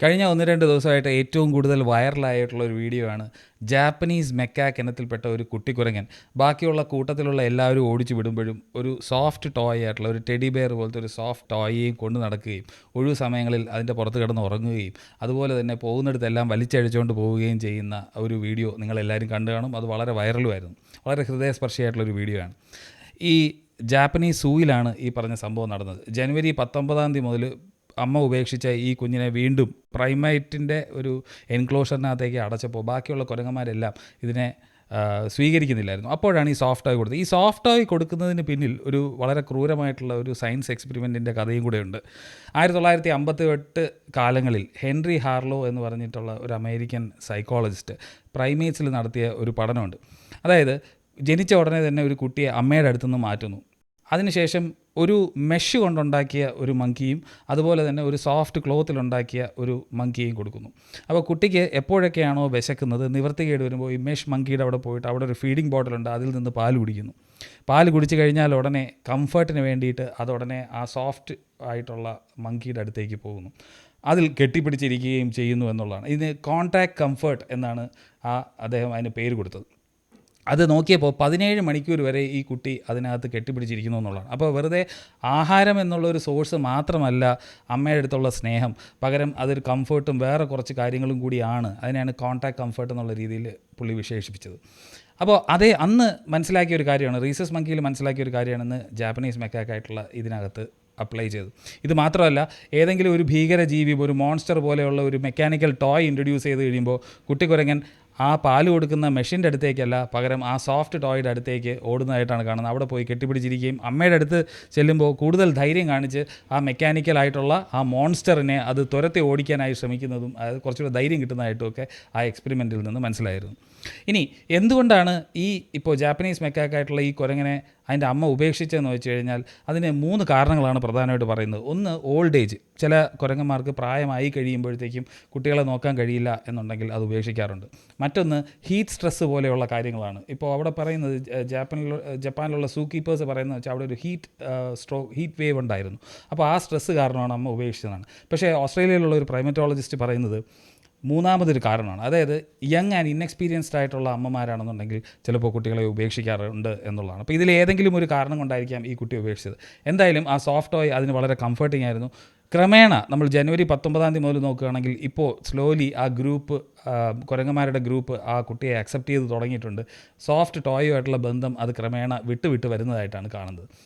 കഴിഞ്ഞ 1-2 ദിവസമായിട്ട് ഏറ്റവും കൂടുതൽ വൈറലായിട്ടുള്ള ഒരു വീഡിയോ ആണ് ജാപ്പനീസ് മെക്കാക്ക് ഇനത്തിൽപ്പെട്ട ഒരു കുട്ടിക്കുരങ്ങൻ ബാക്കിയുള്ള കൂട്ടത്തിലുള്ള എല്ലാവരും ഓടിച്ചു വിടുമ്പോഴും ഒരു സോഫ്റ്റ് ടോയ് ആയിട്ടുള്ള ഒരു ടെഡി ബെയർ പോലത്തെ ഒരു സോഫ്റ്റ് ടോയേയും കൊണ്ട് നടക്കുകയും ഒഴിവ് സമയങ്ങളിൽ അതിൻ്റെ പുറത്ത് കിടന്ന് ഉറങ്ങുകയും അതുപോലെ തന്നെ പോകുന്നിടത്തെല്ലാം വലിച്ചഴിച്ചുകൊണ്ട് പോവുകയും ചെയ്യുന്ന ഒരു വീഡിയോ നിങ്ങളെല്ലാവരും കണ്ടു കാണും. അത് വളരെ വൈറലുമായിരുന്നു. വളരെ ഹൃദയസ്പർശിയായിട്ടുള്ളൊരു വീഡിയോ ആണ്. ഈ ജാപ്പനീസ് സൂയിലാണ് ഈ പറഞ്ഞ സംഭവം നടന്നത്. ജനുവരി 19 മുതൽ അമ്മ ഉപേക്ഷിച്ച ഈ കുഞ്ഞിനെ വീണ്ടും പ്രൈമേറ്റിൻ്റെ ഒരു എൻക്ലോഷറിനകത്തേക്ക് അടച്ചപ്പോൾ ബാക്കിയുള്ള കുരങ്ങന്മാരെല്ലാം ഇതിനെ സ്വീകരിക്കുന്നില്ലായിരുന്നു. അപ്പോഴാണ് ഈ സോഫ്റ്റ് ടോയ് കൊടുത്തത്. ഈ സോഫ്റ്റ് ടോയ് കൊടുക്കുന്നതിന് പിന്നിൽ ഒരു വളരെ ക്രൂരമായിട്ടുള്ള ഒരു സയൻസ് എക്സ്പെരിമെൻറ്റിൻ്റെ കഥയും കൂടെയുണ്ട്. 1958 കാലങ്ങളിൽ ഹെൻറി ഹാർലോ എന്ന് പറഞ്ഞിട്ടുള്ള ഒരു അമേരിക്കൻ സൈക്കോളജിസ്റ്റ് പ്രൈമേറ്റ്സിൽ നടത്തിയ ഒരു പഠനമുണ്ട്. അതായത് ജനിച്ച ഉടനെ തന്നെ ഒരു കുട്ടിയെ അമ്മയുടെ അടുത്തുനിന്ന് മാറ്റുന്നു. അതിനുശേഷം ഒരു മെഷ് കൊണ്ടുണ്ടാക്കിയ ഒരു മങ്കിയും അതുപോലെ തന്നെ ഒരു സോഫ്റ്റ് ക്ലോത്തിലുണ്ടാക്കിയ ഒരു മങ്കിയും കൊടുക്കുന്നു. അപ്പോൾ കുട്ടിക്ക് എപ്പോഴൊക്കെയാണോ വിശക്കുന്നത്, നിവർത്തികേട് വരുമ്പോൾ ഈ മെഷ് മങ്കിയുടെ അവിടെ പോയിട്ട് അവിടെ ഒരു ഫീഡിംഗ് ബോട്ടിലുണ്ട്, അതിൽ നിന്ന് പാൽ കുടിക്കുന്നു. പാൽ കുടിച്ച് കഴിഞ്ഞാൽ ഉടനെ കംഫർട്ടിന് വേണ്ടിയിട്ട് അതുടനെ ആ സോഫ്റ്റ് ആയിട്ടുള്ള മങ്കിയുടെ അടുത്തേക്ക് പോകുന്നു. അതിൽ കെട്ടിപ്പിടിച്ചിരിക്കുകയും ചെയ്യുന്നു എന്നുള്ളതാണ്. ഇതിന് കോൺടാക്ട് കംഫർട്ട് എന്നാണ് അദ്ദേഹം അതിന് പേര് കൊടുത്തത്. അത് നോക്കിയപ്പോൾ 17 മണിക്കൂർ വരെ ഈ കുട്ടി അതിനകത്ത് കെട്ടിപ്പിടിച്ചിരിക്കുന്നു എന്നുള്ളതാണ്. അപ്പോൾ വെറുതെ ആഹാരം എന്നുള്ളൊരു സോഴ്സ് മാത്രമല്ല അമ്മയുടെ അടുത്തുള്ള സ്നേഹം, പകരം അതൊരു കംഫർട്ടും വേറെ കുറച്ച് കാര്യങ്ങളും കൂടിയാണ്. അതിനെയാണ് കോൺടാക്ട് കംഫർട്ട് എന്നുള്ള രീതിയിൽ പുള്ളി വിശേഷിപ്പിച്ചത്. അപ്പോൾ അതേ അന്ന് മനസ്സിലാക്കിയ ഒരു കാര്യമാണ്, റീസസ് മങ്കിയിൽ മനസ്സിലാക്കിയ ഒരു കാര്യമാണെന്ന് ജാപ്പനീസ് മെക്കാക്കായിട്ടുള്ള ഇതിനകത്ത് അപ്ലൈ ചെയ്തു. ഇത് മാത്രമല്ല, ഏതെങ്കിലും ഒരു ഭീകര ജീവി, ഒരു മോൺസ്റ്റർ പോലെയുള്ള ഒരു മെക്കാനിക്കൽ ടോയ് ഇൻട്രൊഡ്യൂസ് ചെയ്ത് കഴിയുമ്പോൾ കുട്ടിക്കുരങ്ങൻ ആ പാല് കൊടുക്കുന്ന മെഷീൻ്റെ അടുത്തേക്കല്ല, പകരം ആ സോഫ്റ്റ് ടോയുടെ അടുത്തേക്ക് ഓടുന്നതായിട്ടാണ് കാണുന്നത്. അവിടെ പോയി കെട്ടിപ്പിടിച്ചിരിക്കുകയും അമ്മയുടെ അടുത്ത് ചെല്ലുമ്പോൾ കൂടുതൽ ധൈര്യം കാണിച്ച് ആ മെക്കാനിക്കലായിട്ടുള്ള ആ മോൺസ്റ്ററിനെ അത് തുരത്തി ഓടിക്കാനായി ശ്രമിക്കുന്നതും അത് കുറച്ചുകൂടെ ധൈര്യം കിട്ടുന്നതായിട്ടും ഒക്കെ ആ എക്സ്പെരിമെൻറ്റിൽ നിന്ന് മനസ്സിലായിരുന്നു. ഇനി എന്തുകൊണ്ടാണ് ഇപ്പോൾ ജാപ്പനീസ് മെക്കാക്കായിട്ടുള്ള ഈ കുരങ്ങനെ അതിൻ്റെ അമ്മ ഉപേക്ഷിച്ചതെന്ന് വെച്ച് കഴിഞ്ഞാൽ അതിന് 3 കാരണങ്ങളാണ് പ്രധാനമായിട്ട് പറയുന്നത്. ഒന്ന്, ഓൾഡ് ഏജ്. ചില കുരങ്ങന്മാർക്ക് പ്രായമായി കഴിയുമ്പോഴത്തേക്കും കുട്ടികളെ നോക്കാൻ കഴിയില്ല എന്നുണ്ടെങ്കിൽ അത് ഉപേക്ഷിക്കാറുണ്ട്. മറ്റൊന്ന്, ഹീറ്റ് സ്ട്രെസ്സ് പോലെയുള്ള കാര്യങ്ങളാണ്. ഇപ്പോൾ അവിടെ പറയുന്നത് ജപ്പാനിലുള്ള സൂ കീപ്പേഴ്സ് പറയുന്നത് വെച്ചാൽ അവിടെ ഒരു ഹീറ്റ് വേവ് ഉണ്ടായിരുന്നു. അപ്പോൾ ആ സ്ട്രെസ്സ് കാരണമാണ് അമ്മ ഉപേക്ഷിച്ചതാണ്. പക്ഷേ ഓസ്ട്രേലിയയിലുള്ള ഒരു പ്രൈമറ്റോളജിസ്റ്റ് പറയുന്നത് മൂന്നാമതൊരു കാരണമാണ്. അതായത് യങ് ആൻഡ് ഇൻഎക്സ്പീരിയൻസ്ഡ് ആയിട്ടുള്ള അമ്മമാരാണെന്നുണ്ടെങ്കിൽ ചിലപ്പോൾ കുട്ടികളെ ഉപേക്ഷിക്കാറുണ്ട് എന്നുള്ളതാണ്. അപ്പോൾ ഇതിലേതെങ്കിലും ഒരു കാരണം കൊണ്ടായിരിക്കാം ഈ കുട്ടി ഉപേക്ഷിച്ചത്. എന്തായാലും ആ സോഫ്റ്റ് ടോയ് അതിന് വളരെ കംഫർട്ടിംഗ് ആയിരുന്നു. ക്രമേണ നമ്മൾ ജനുവരി 19 മുതൽ നോക്കുകയാണെങ്കിൽ ഇപ്പോൾ സ്ലോലി ആ ഗ്രൂപ്പ്, കുരങ്ങന്മാരുടെ ഗ്രൂപ്പ് ആ കുട്ടിയെ അക്സെപ്റ്റ് ചെയ്ത് തുടങ്ങിയിട്ടുണ്ട്. സോഫ്റ്റ് ടോയുമായിട്ടുള്ള ബന്ധം അത് ക്രമേണ വിട്ട് വരുന്നതായിട്ടാണ് കാണുന്നത്.